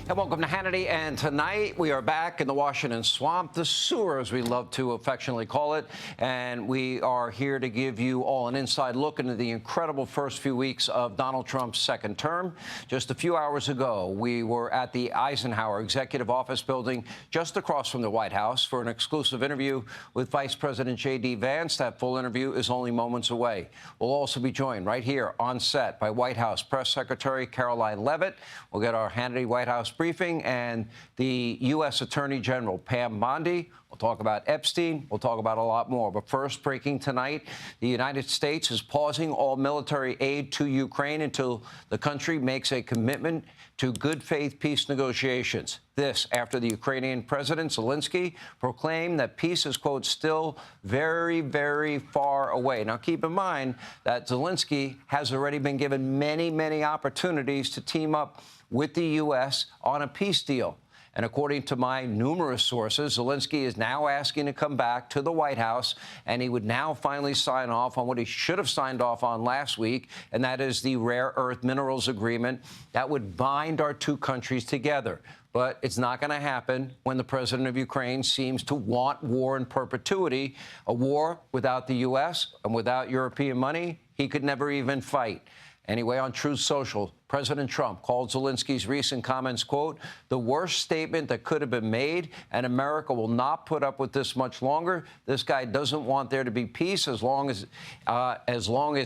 And welcome to Hannity. And tonight we are back in the Washington swamp, the sewer, as we love to affectionately call it. And we are here to give you all an inside look into the incredible first few weeks of Donald Trump's second term. Just a few hours ago, we were at the Eisenhower Executive Office building just across from the White House for an exclusive interview with Vice President J.D. Vance. That full interview is only moments away. We'll also be joined right here on set by White House Press Secretary Caroline Leavitt. We'll get our Hannity White House briefing, and the U.S. Attorney General Pam Bondi. We'll talk about Epstein. We'll talk about a lot more. But first, breaking tonight, the United States is pausing all military aid to Ukraine until the country makes a commitment to good faith peace negotiations. This after the Ukrainian President Zelenskyy proclaimed that peace is, quote, still very, very far away. Now, keep in mind that Zelenskyy has already been given many, many opportunities to team up with the U.S. on a peace deal. And according to my numerous sources, Zelenskyy is now asking to come back to the White House, and he would now finally sign off on what he should have signed off on last week, and that is the rare earth minerals agreement that would bind our two countries together. But it's not going to happen when the president of Ukraine seems to want war in perpetuity, a war without the U.S. and without European money he could never even fight. Anyway, on Truth Social, President Trump called Zelenskyy's recent comments, quote, the worst statement that could have been made, and America will not put up with this much longer. This guy doesn't want there to be peace as long as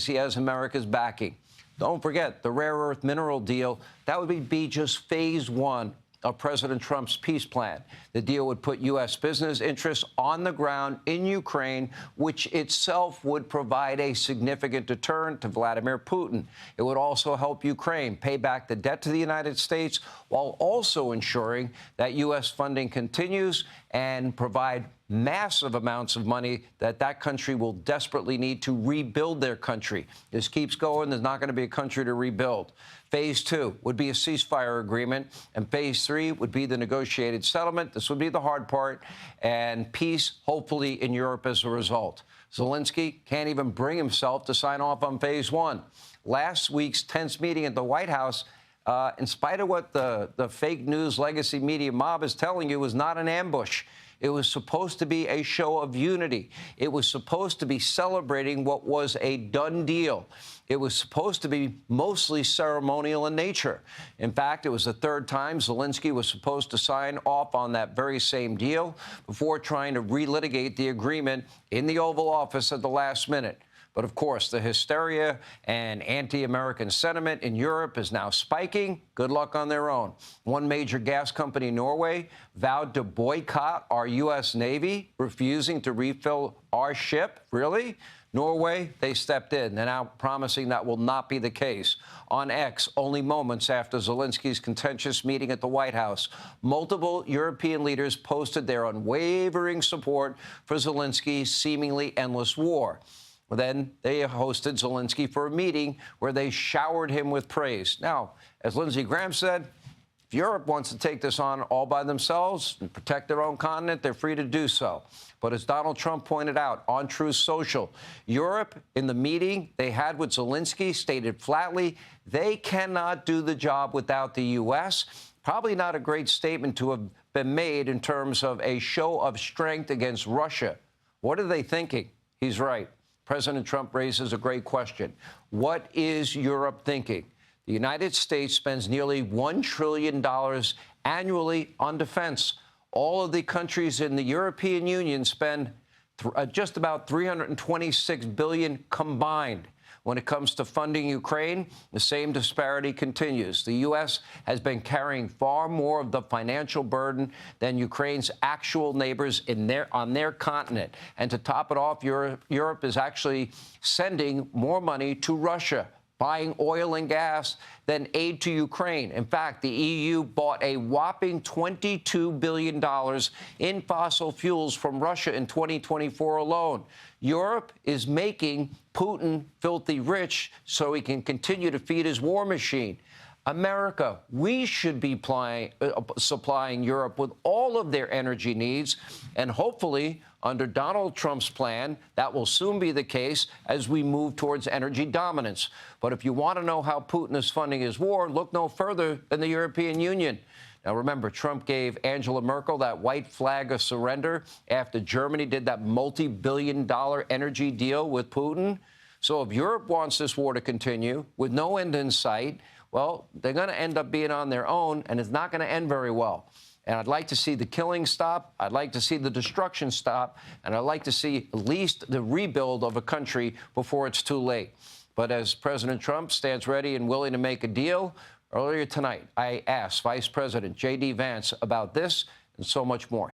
he has America's backing. Don't forget, the rare earth mineral deal, that would be just phase one of President Trump's peace plan. The deal would put U.S. business interests on the ground in Ukraine, which itself would provide a significant deterrent to Vladimir Putin. It would also help Ukraine pay back the debt to the United States while also ensuring that U.S. funding continues and provide massive amounts of money that country will desperately need to rebuild their country. This keeps going, there's not going to be a country to rebuild. Phase two would be a ceasefire agreement, and phase three would be the negotiated settlement. This would be the hard part, and peace, hopefully, in Europe as a result. Zelenskyy can't even bring himself to sign off on phase one. Last week's tense meeting at the White House, in spite of what the fake news legacy media mob is telling you, was not an ambush. It was supposed to be a show of unity. It was supposed to be celebrating what was a done deal. It was supposed to be mostly ceremonial in nature. In fact, it was the third time Zelenskyy was supposed to sign off on that very same deal before trying to relitigate the agreement in the Oval Office at the last minute. But, of course, the hysteria and anti-American sentiment in Europe is now spiking. Good luck on their own. One major gas company, Norway, vowed to boycott our U.S. Navy, refusing to refill our ship. Really? Norway, they stepped in. They're now promising that will not be the case. On X, only moments after Zelenskyy's contentious meeting at the White House, multiple European leaders posted their unwavering support for Zelenskyy's seemingly endless war. Then they hosted Zelenskyy for a meeting where they showered him with praise. Now, as Lindsey Graham said, if Europe wants to take this on all by themselves and protect their own continent, they're free to do so. But as Donald Trump pointed out on Truth Social, Europe, in the meeting they had with Zelenskyy, stated flatly they cannot do the job without the U.S. Probably not a great statement to have been made in terms of a show of strength against Russia. What are they thinking? He's right. President Trump raises a great question. What is Europe thinking? The United States spends nearly $1 trillion annually on defense. All of the countries in the European Union spend just about $326 billion combined. When it comes to funding Ukraine, the same disparity continues. The U.S. has been carrying far more of the financial burden than Ukraine's actual neighbors on their continent. And to top it off, Europe is actually sending more money to Russia, buying oil and gas than aid to Ukraine. In fact, the EU bought a whopping $22 billion in fossil fuels from Russia in 2024 alone. Europe is making Putin filthy rich so he can continue to feed his war machine. America, we should be supplying Europe with all of their energy needs, and hopefully, under Donald Trump's plan, that will soon be the case as we move towards energy dominance. But if you want to know how Putin is funding his war, look no further than the European Union. Now, remember, Trump gave Angela Merkel that white flag of surrender after Germany did that multi-billion-dollar energy deal with Putin. So if Europe wants this war to continue with no end in sight, well, they're going to end up being on their own, and it's not going to end very well. And I'd like to see the killing stop. I'd like to see the destruction stop. And I'd like to see at least the rebuild of a country before it's too late. But as President Trump stands ready and willing to make a deal, earlier tonight, I asked Vice President J.D. Vance about this and so much more.